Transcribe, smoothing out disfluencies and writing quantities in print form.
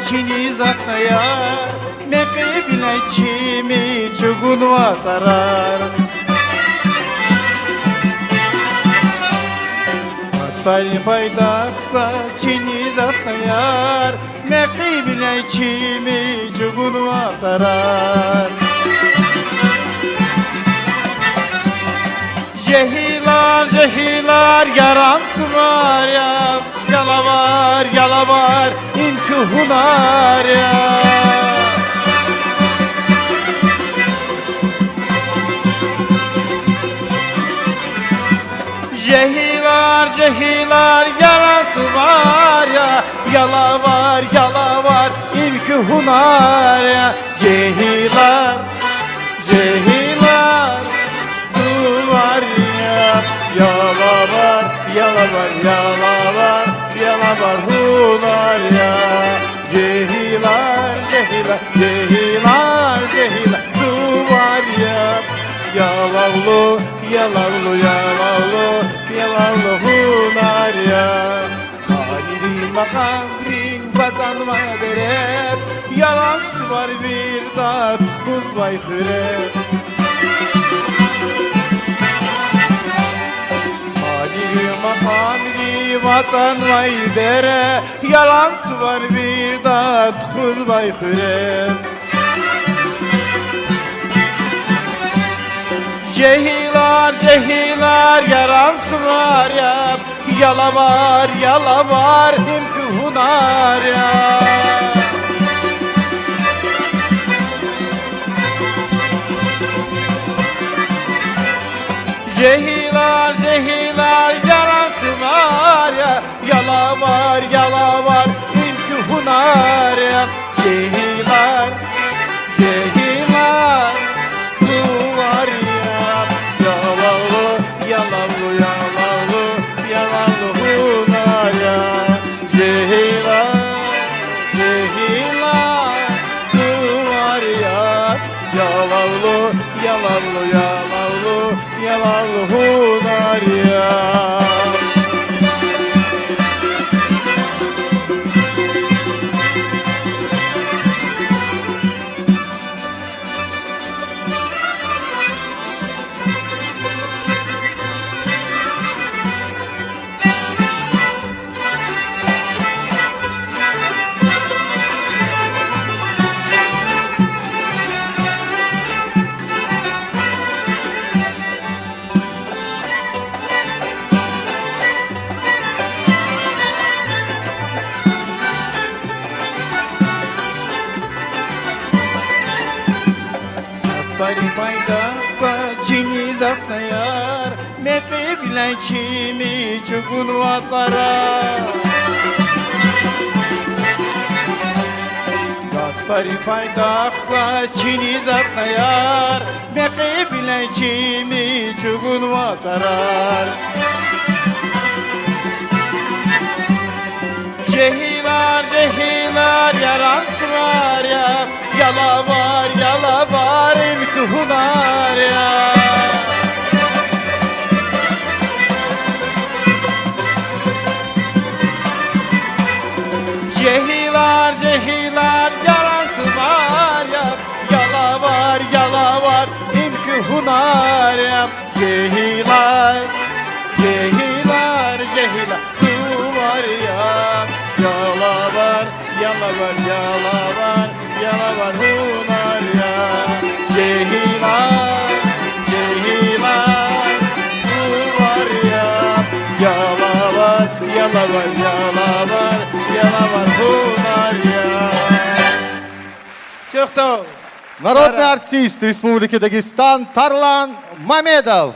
çini zatnaya Mekke bile çimi çugun vatarar Atfari paydakta çini zatnaya Mekke bile çimi çugun vatarar Cehilar cehilar yaransılar ya Yalavar imkü hunar ya Cehilar yaransılar ya Yalavar imkü hunar ya Cehilar var ya Yalavar hunar ya Cehilar su var ya Yalavlu hunar ya Haliri makabrin vatan maderet Yalan var bir dat kuz bayhıret Makamli vatan vay dere Yalan var bir dat kul bayhıre Cehilar yaran var ya Yalavar imkü hunar ya Cehilar yaransılar ya Yalavar imkü hunar ya Cehilar su var ya Yalavlu hunar ya Cehilar su var ya Yalavlu hunar ya Atfari paydakta çini zatnayar Mekke bile çimi çugun vatarar Atfari paydakta çini zatnayar Mekke bile çimi çugun vatarar Cehilar yaransılar ya Yalavar imkü hunar ya Cehilar yaransılar ya Yalavar imkü hunar ya Cehilar su var ya Yalavar hunar ya Cehilar su var ya Yalavar hunar ya Çok sağ ol. Народный артист Республики Дагестан Тарлан Мамедов.